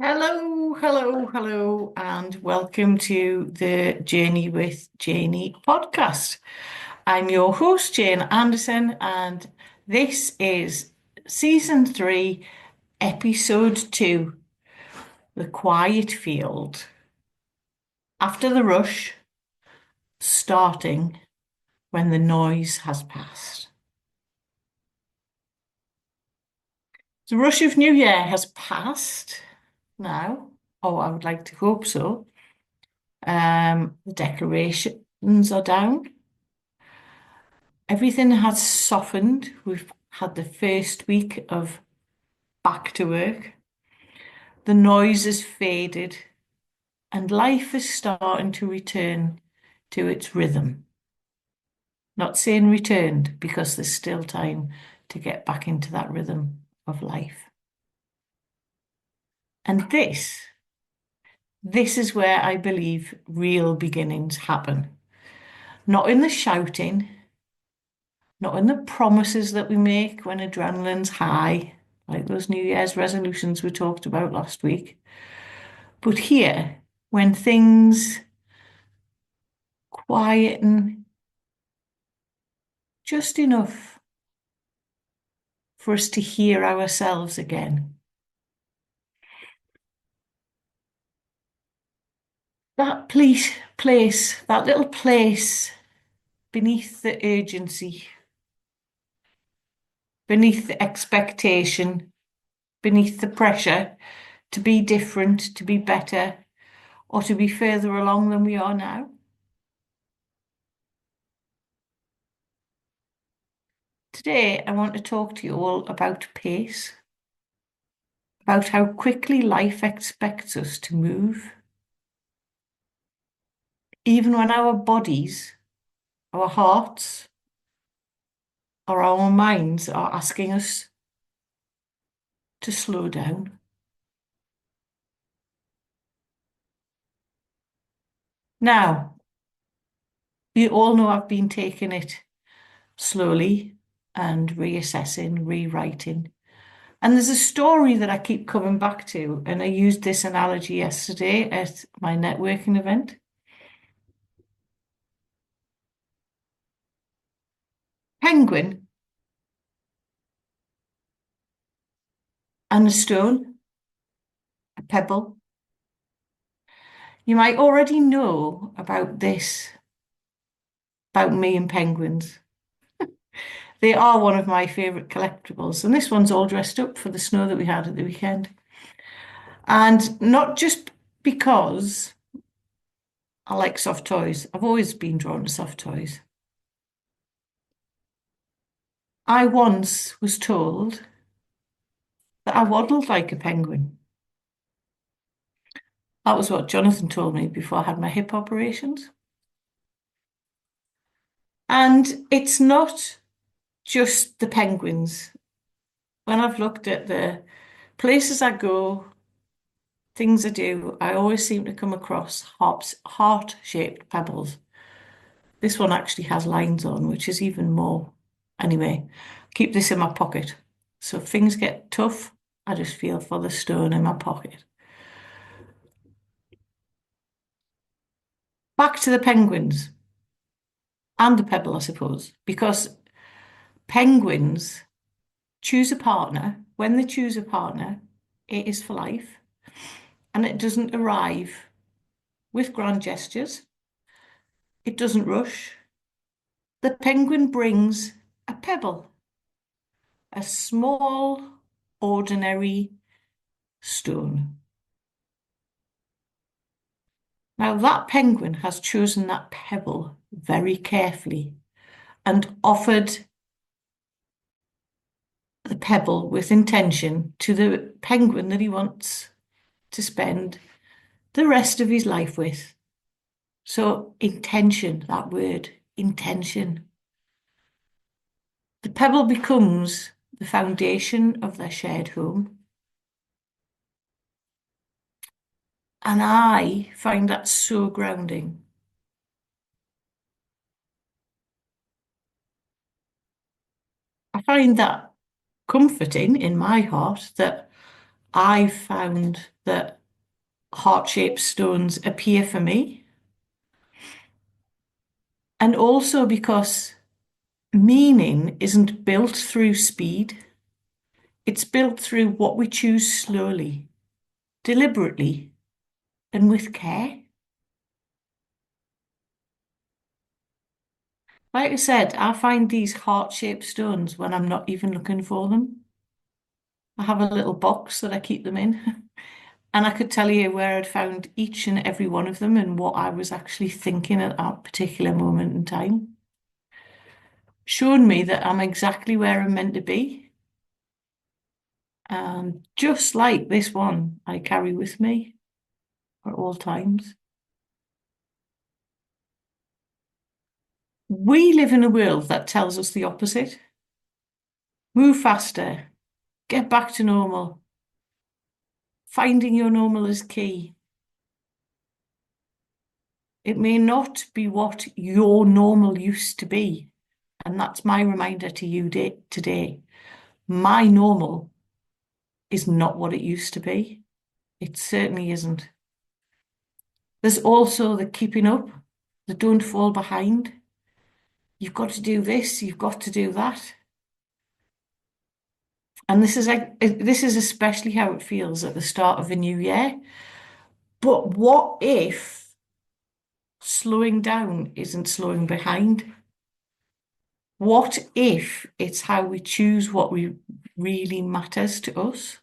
Hello, hello, hello, and welcome to the Journey with Janey podcast. I'm your host, Jane Anderson, and this is season 3, episode 2, The Quiet Field. After the rush, starting when the noise has passed. The rush of New Year has passed now. Oh, I would like to hope so. The decorations are down. Everything has softened. We've had the first week of back to work. The noise has faded, and life is starting to return to its rhythm. Not saying returned because there's still time to get back into that rhythm of life. And this is where I believe real beginnings happen. Not in the shouting, not in the promises that we make when adrenaline's high, like those New Year's resolutions we talked about last week. But here, when things quieten just enough for us to hear ourselves again, that that little place beneath the urgency, beneath the expectation, beneath the pressure to be different, to be better, or to be further along than we are now. Today, I want to talk to you all about pace, about how quickly life expects us to move, even when our bodies, our hearts, or our minds are asking us to slow down. Now, we all know I've been taking it slowly and reassessing, rewriting. And there's a story that I keep coming back to, and I used this analogy yesterday at my networking event. Penguin and a stone, a pebble. You might already know about this, about me and penguins. They are one of my favourite collectibles, and this one's all dressed up for the snow that we had at the weekend. And not just because I like soft toys, I've always been drawn to soft toys. I once was told that I waddled like a penguin. That was what Jonathan told me before I had my hip operations. And it's not just the penguins. When I've looked at the places I go, things I do, I always seem to come across heart-shaped pebbles. This one actually has lines on, which is even more. Anyway, keep this in my pocket. So if things get tough, I just feel for the stone in my pocket. Back to the penguins and the pebble, I suppose, because penguins choose a partner. When they choose a partner, it is for life, and it doesn't arrive with grand gestures. It doesn't rush. The penguin brings a pebble, a small, ordinary stone. Now, that penguin has chosen that pebble very carefully and offered the pebble with intention to the penguin that he wants to spend the rest of his life with. So, intention, that word, intention. The pebble becomes the foundation of their shared home. And I find that so grounding. I find that comforting in my heart that I found that heart-shaped stones appear for me. And also because meaning isn't built through speed, it's built through what we choose slowly, deliberately, and with care. Like I said, I find these heart-shaped stones when I'm not even looking for them. I have a little box that I keep them in, and I could tell you where I'd found each and every one of them and what I was actually thinking at that particular moment in time. Shown me that I'm exactly where I'm meant to be. And just like this one, I carry with me at all times. We live in a world that tells us the opposite. Move faster, get back to normal. Finding your normal is key. It may not be what your normal used to be. And that's my reminder to you today. My normal is not what it used to be. It certainly isn't. There's also the keeping up, the don't fall behind. You've got to do this, you've got to do that. And this is especially how it feels at the start of a new year. But what if slowing down isn't slowing behind? What if it's how we choose what really matters to us?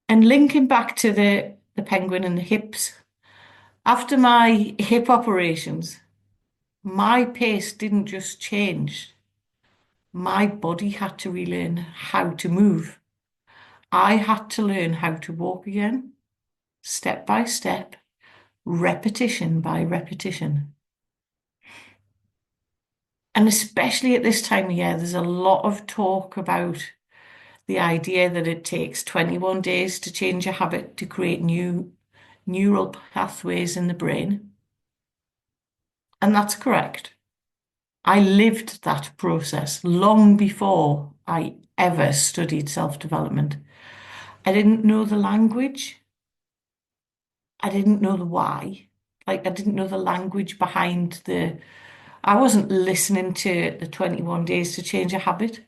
And linking back to the penguin and the hips, after my hip operations, my pace didn't just change. My body had to relearn how to move. I had to learn how to walk again, step by step, repetition by repetition. And especially at this time of year, there's a lot of talk about the idea that it takes 21 days to change a habit to create new neural pathways in the brain. And that's correct. I lived that process long before I ever studied self-development. I didn't know the language. I didn't know the why. Like, I didn't know the language behind I wasn't listening to the 21 days to change a habit.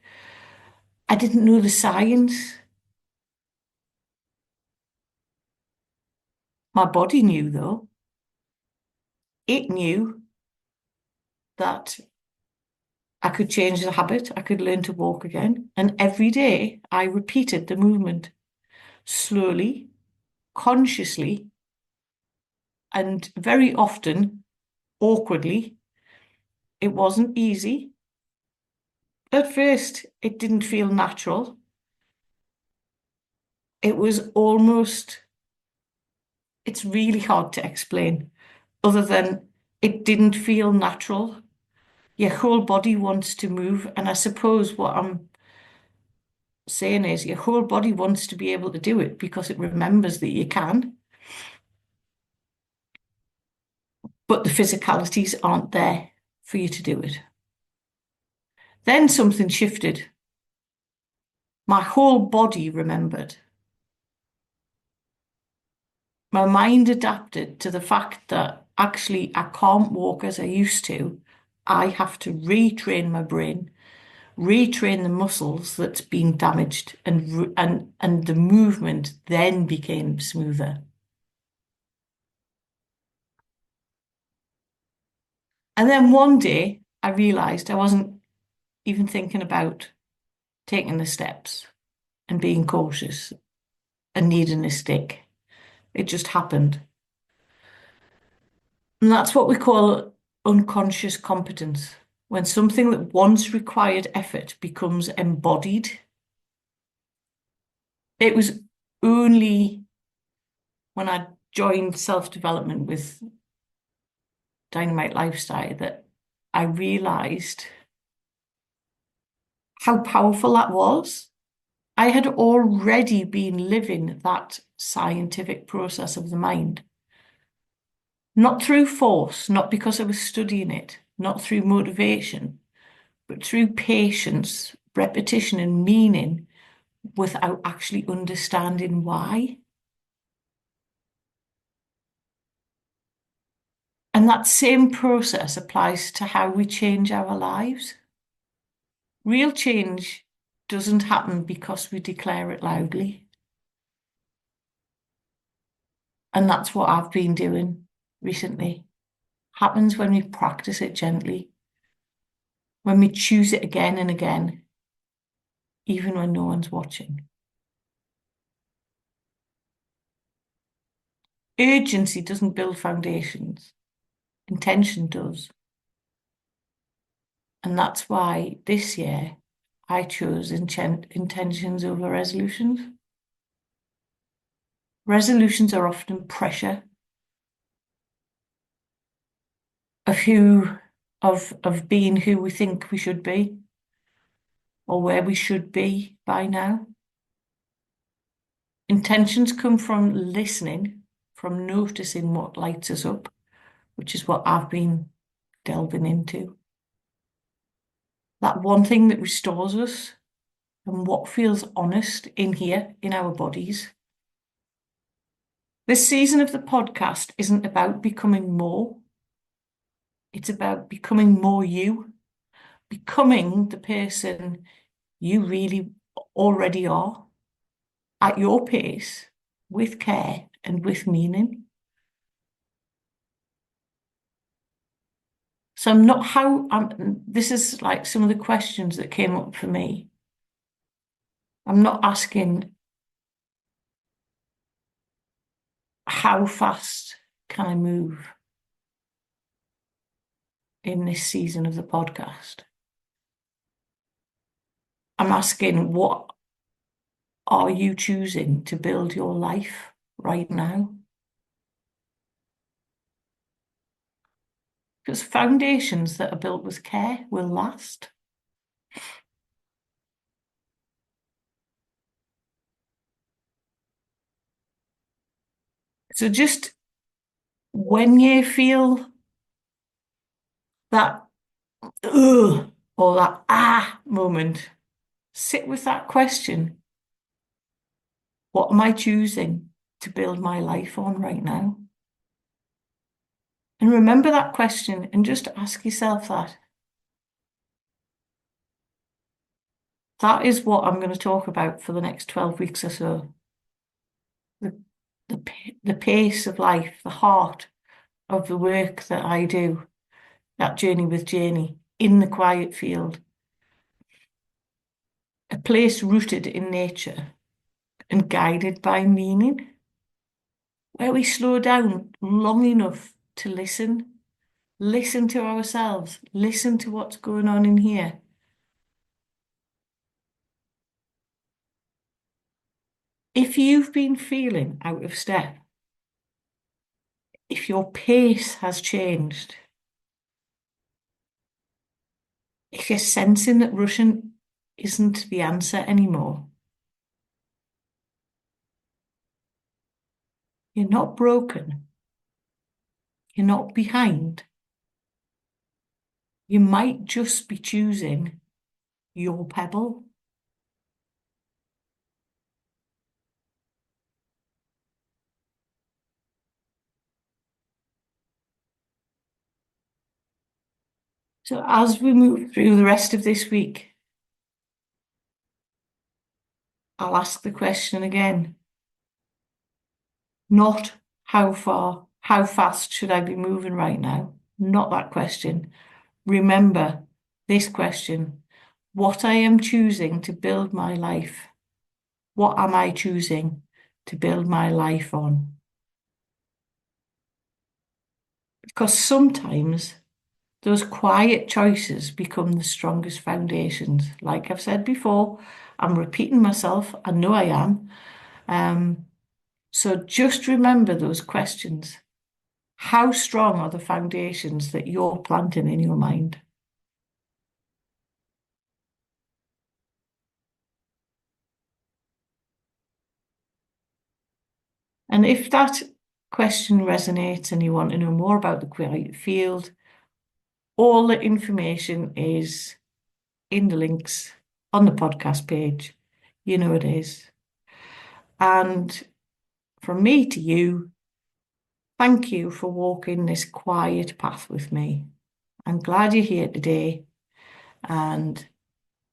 I didn't know the science. My body knew, though. It knew that I could change the habit. I could learn to walk again. And every day I repeated the movement slowly, consciously, and very often awkwardly. It wasn't easy. At first, it didn't feel natural. It was almost, it's really hard to explain, other than it didn't feel natural. Your whole body wants to move. And I suppose what I'm saying is your whole body wants to be able to do it because it remembers that you can, but the physicalities aren't there for you to do it. Then something shifted. My whole body remembered. My mind adapted to the fact that actually I can't walk as I used to. I have to retrain my brain, retrain the muscles that's been damaged, and the movement then became smoother. And then one day I realized I wasn't even thinking about taking the steps and being cautious and needing a stick. It just happened. And that's what we call unconscious competence. When something that once required effort becomes embodied. It was only when I joined self-development with Dynamite Lifestyle that I realized how powerful that was. I had already been living that scientific process of the mind. Not through force, not because I was studying it, not through motivation, but through patience, repetition and meaning without actually understanding why. And that same process applies to how we change our lives. Real change doesn't happen because we declare it loudly. And that's what I've been doing recently. Happens when we practice it gently, when we choose it again and again, even when no one's watching. Urgency doesn't build foundations. Intention does. And that's why this year I chose intentions over resolutions. Resolutions are often pressure of being who we think we should be or where we should be by now. Intentions come from listening, from noticing what lights us up, which is what I've been delving into. That one thing that restores us and what feels honest in here, in our bodies. This season of the podcast isn't about becoming more. It's about becoming more you, becoming the person you really already are at your pace, with care and with meaning. So this is like some of the questions that came up for me. I'm not asking how fast can I move in this season of the podcast. I'm asking, what are you choosing to build your life right now? Because foundations that are built with care will last. So just when you feel that ugh or that ah moment, sit with that question. What am I choosing to build my life on right now? And remember that question and just ask yourself that. That is what I'm going to talk about for the next 12 weeks or so. The pace of life, the heart of the work that I do, that journey with Janey, in the quiet field. A place rooted in nature and guided by meaning, where we slow down long enough to listen to ourselves, listen to what's going on in here. If you've been feeling out of step, if your pace has changed, if you're sensing that rushing isn't the answer anymore, you're not broken, you're not behind. You might just be choosing your pebble. So as we move through the rest of this week, I'll ask the question again. Not how fast should I be moving right now? Not that question. Remember this question. What I am choosing to build my life. What am I choosing to build my life on? Because sometimes those quiet choices become the strongest foundations. Like I've said before, I'm repeating myself. I know I am. So just remember those questions. How strong are the foundations that you're planting in your mind? And if that question resonates and you want to know more about the quiet field, all the information is in the links on the podcast page. You know it is. And from me to you, thank you for walking this quiet path with me. I'm glad you're here today. And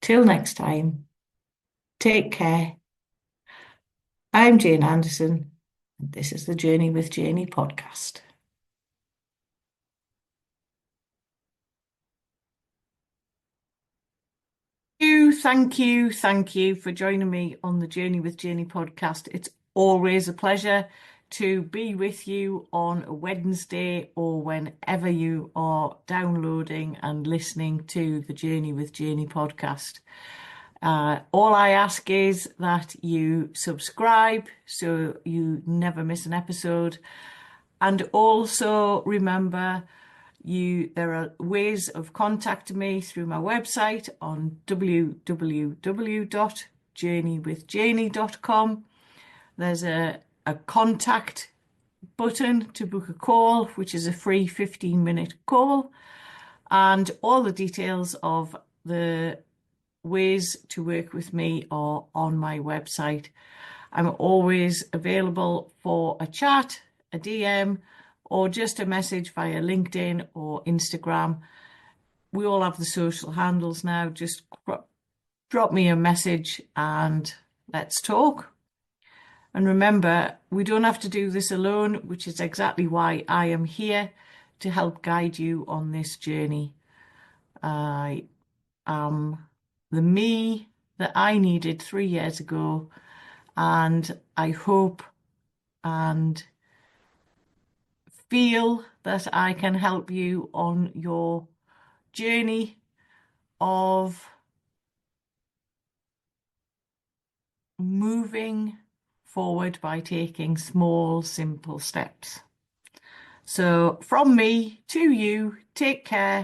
till next time, take care. I'm Jane Anderson, and this is the Journey with Janey podcast. Thank you for joining me on the Journey with Janey podcast. It's always a pleasure to be with you on a Wednesday or whenever you are downloading and listening to the Journey with Janey podcast. All I ask is that you subscribe so you never miss an episode. And also remember, there are ways of contacting me through my website on www.journeywithjaney.com. There's a contact button to book a call, which is a free 15-minute call. And all the details of the ways to work with me are on my website. I'm always available for a chat, a DM, or just a message via LinkedIn or Instagram. We all have the social handles now. Just drop me a message and let's talk. And remember, we don't have to do this alone, which is exactly why I am here to help guide you on this journey. I am the me that I needed 3 years ago, and I hope and feel that I can help you on your journey of moving forward by taking small, simple steps. So from me to you, take care.